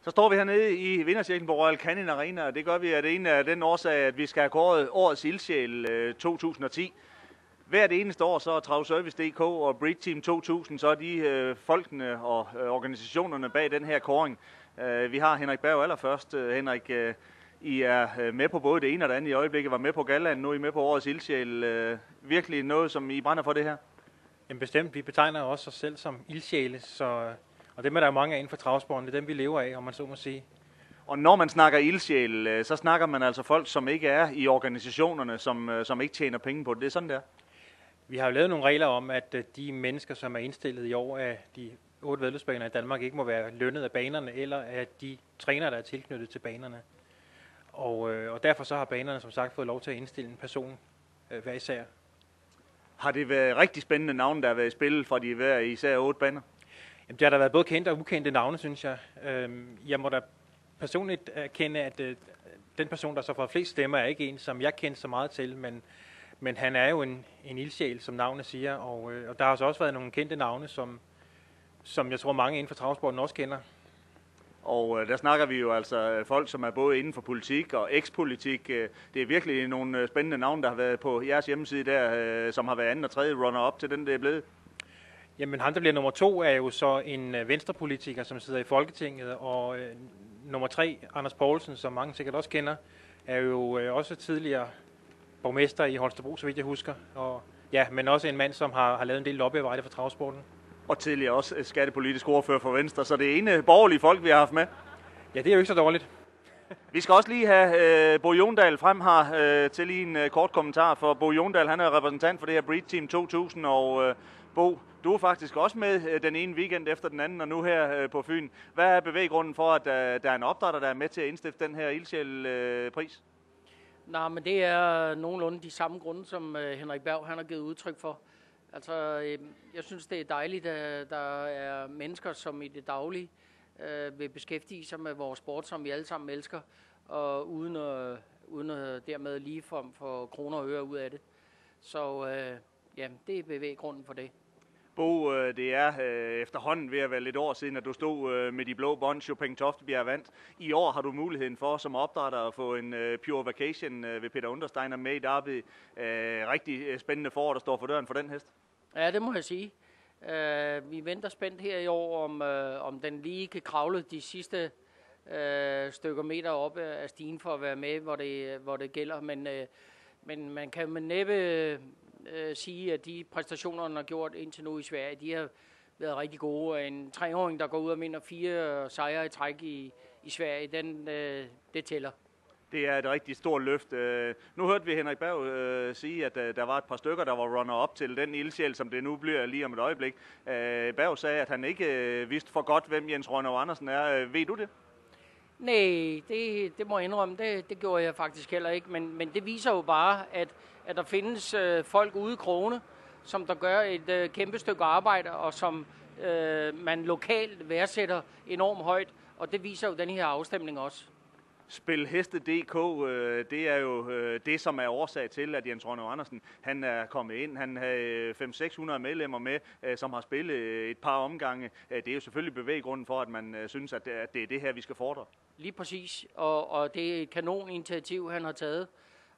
Så står vi hernede i vindercirklen på Royal Canin Arena, og det gør vi af det ene af den årsag, at vi skal have kåret årets ildsjæl 2010. Hvert eneste år så er Travservice.dk og Breed Team 2000, så er de folkene og organisationerne bag den her kåring. Vi har Henrik Berg allerførst. Henrik, I er med på både det ene og det andet i øjeblikket, var med på gallaen, nu er I med på årets ildsjæl. Virkelig noget, som I brænder for det her? Jamen bestemt, vi betegner også os selv som ildsjæle, og dem er der jo mange af inden for travsporten, det er dem vi lever af, om man så må sige. Og når man snakker ildsjæl, så snakker man altså folk, som ikke er i organisationerne, som ikke tjener penge på det. Det er sådan der. Vi har jo lavet nogle regler om, at de mennesker, som er indstillet i år af de 8 væddeløbsbaner i Danmark, ikke må være lønnet af banerne, eller at de trænere, der er tilknyttet til banerne. Og derfor så har banerne som sagt fået lov til at indstille en person hver især. Har det været rigtig spændende navne, der har været i spil fra de hver især 8 baner? Jamen, det har der været både kendte og ukendte navne, synes jeg. Jeg må da personligt erkende, at den person, der så får flest stemmer, er ikke en, som jeg kender så meget til, men han er jo en ildsjæl, som navnet siger, og der har så også været nogle kendte navne, som jeg tror mange inden for travsporten også kender. Og der snakker vi jo altså folk, som er både inden for politik og ekspolitik. Det er virkelig nogle spændende navne, der har været på jeres hjemmeside der, som har været anden og tredje runner-up til den, det er blevet. Jamen ham, der bliver nummer 2, er jo så en venstrepolitiker, som sidder i Folketinget, og nummer 3, Anders Poulsen, som mange sikkert også kender, er jo også tidligere borgmester i Holstebro, så vidt jeg husker. Og, ja, men også en mand, som har lavet en del lobbyarbejde for travsporten. Og tidligere også skattepolitisk ordfører for Venstre, så det er ene borgerlige folk, vi har haft med. Ja, det er jo ikke så dårligt. Vi skal også lige have Bo Jondal frem her til lige en kort kommentar, for Bo Jondal, han er repræsentant for det her Breed Team 2000, og Bo, du er faktisk også med den ene weekend efter den anden, og nu her på Fyn. Hvad er bevæggrunden for, at der er en opdrætter, der er med til at indstifte den her ildsjælpris? Nej, men det er nogenlunde de samme grunde, som Henrik Berg han har givet udtryk for. Altså, jeg synes, det er dejligt, at der er mennesker, som i det daglige vil beskæftige sig med vores sport, som vi alle sammen elsker, og uden at dermed ligefrem få kroner og øre ud af det. Så ja, det er bevæggrunden for det. Bo, det er efterhånden ved at være lidt år siden, at du stod med de blå bånd, Chopin Toftebjerg vandt. I år har du muligheden for som opdrætter at få en Pure Vacation ved Peter Untersteiner med i Derby. Rigtig spændende forår, der står for døren for den hest. Ja, det må jeg sige. Vi venter spændt her i år, om den lige kan kravle de sidste stykker meter op af stigen for at være med, hvor det gælder. Men man kan med næppe sige, at de præstationer, han har gjort indtil nu i Sverige, de har været rigtig gode. En 3-åring, der går ud og vinder 4 sejre i træk i Sverige, det tæller. Det er et rigtig stort løft. Nu hørte vi Henrik Berg sige, at der var et par stykker, der var runner-up til den ildsjæl, som det nu bliver lige om et øjeblik. Berg sagde, at han ikke vidste for godt, hvem Jens Rønnow Andersen er. Ved du det? Nej, det må jeg indrømme. Det gjorde jeg faktisk heller ikke. Men det viser jo bare, at der findes folk ude i krogene, som der gør et kæmpe stykke arbejde, og som man lokalt værdsætter enormt højt. Og det viser jo den her afstemning også. Spilheste.dk, det er jo det, som er årsag til, at Jens Rønnow Andersen han er kommet ind. Han havde 500-600 medlemmer med, som har spillet et par omgange. Det er jo selvfølgelig bevæggrunden for, at man synes, at det er det her, vi skal fordre. Lige præcis, og det er et kanoninitiativ, han har taget.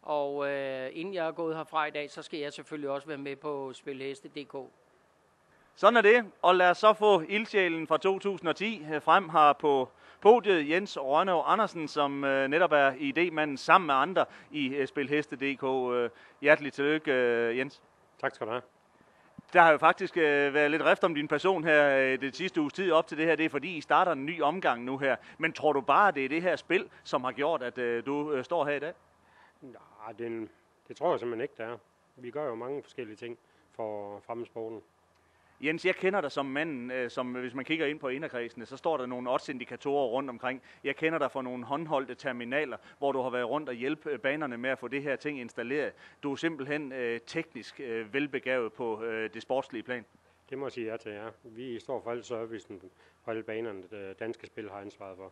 Og inden jeg er gået herfra i dag, så skal jeg selvfølgelig også være med på Spilheste.dk. Sådan er det, og lad os så få ildsjælen fra 2010 frem her på podiet. Jens Rønnow Andersen, som netop er idémanden sammen med andre i Spilheste.dk. Hjertelig tillykke, Jens. Tak skal du have. Der har jo faktisk været lidt rift om din person her det sidste uges tid op til det her. Det er fordi, I starter en ny omgang nu her. Men tror du bare, det er det her spil, som har gjort, at du står her i dag? Nej, det tror jeg simpelthen ikke, det er. Vi gør jo mange forskellige ting for at fremme sporten. Jens, jeg kender dig som manden, som hvis man kigger ind på inderkredsene, så står der nogle odds-indikatorer rundt omkring. Jeg kender dig fra nogle håndholdte terminaler, hvor du har været rundt og hjælpe banerne med at få det her ting installeret. Du er simpelthen teknisk velbegavet på det sportslige plan. Det må jeg sige ja til, ja. Vi står for al servicen på alle banerne, Danske Spil har ansvaret for.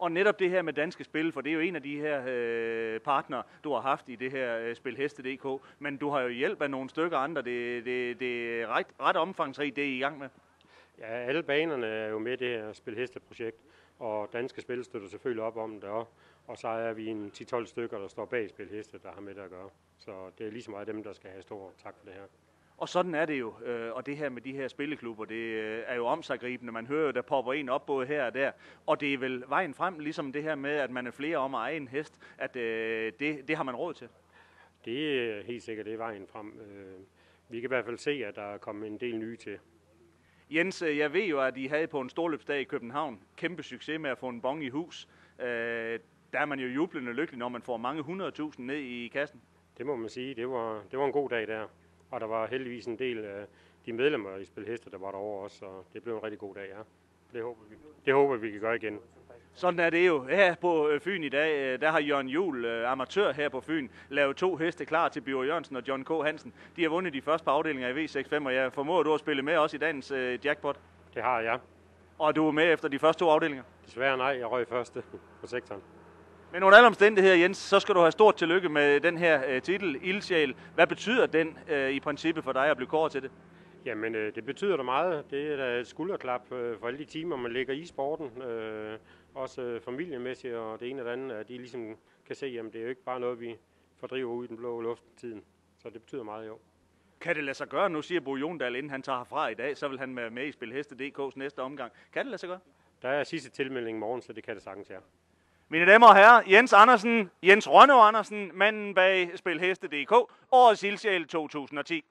Og netop det her med Danske Spil, for det er jo en af de her partnere, du har haft i det her Spilheste.dk, men du har jo hjælp af nogle stykker andre. Det er ret omfangsrigt, det er I gang med. Ja, alle banerne er jo med i det her Spilheste-projekt, og Danske Spil støtter selvfølgelig op om det også. Og så er vi en 10-12 stykker, der står bag Spil Heste, der har med det at gøre. Så det er lige så meget dem, der skal have stor tak for det her. Og sådan er det jo, og det her med de her spilleklubber, det er jo omsaggribende. Man hører jo, der popper en op både her og der, og det er vel vejen frem, ligesom det her med, at man er flere om at eje en hest, at det har man råd til. Det er helt sikkert, det er vejen frem. Vi kan i hvert fald se, at der er kommet en del nye til. Jens, jeg ved jo, at I havde på en storløbsdag i København kæmpe succes med at få en bon i hus. Der er man jo jublende lykkelig, når man får mange 100.000 ned i kassen. Det må man sige. Det var en god dag der. Og der var heldigvis en del af de medlemmer i Spil Heste, der var derovre også, så det blev en rigtig god dag, ja. Det håber vi kan gøre igen. Sådan er det jo. Her på Fyn i dag, der har Jørgen Juhl, amatør her på Fyn, lavet 2 heste klar til Birger Jørgensen og John K. Hansen. De har vundet de første par afdelinger i V65, og jeg formoder, du har spillet med også i dagens jackpot. Det har jeg. Og du er med efter de første 2 afdelinger? Desværre nej, jeg røg første på sektoren. Men under alle omstændigheder, Jens, så skal du have stort tillykke med den her titel, Ildsjæl. Hvad betyder den i princippet for dig at blive kåret til det? Jamen, det betyder da meget. Det er da et skulderklap for alle de timer, man lægger i sporten. Også familiemæssigt og det ene og det andet, at de ligesom kan se, at det er jo ikke bare noget, vi fordriver ud i den blå luft tiden. Så det betyder meget, jo. Kan det lade sig gøre? Nu siger Bo Jondal, inden han tager herfra i dag, så vil han være med i Spil Heste.dk's næste omgang. Kan det lade sig gøre? Der er sidste tilmelding i morgen, så det kan det sagtens, ja. Mine damer og herrer, Jens Rønnev Andersen, manden bag Spil Heste.dk, årets ildsjæl 2010.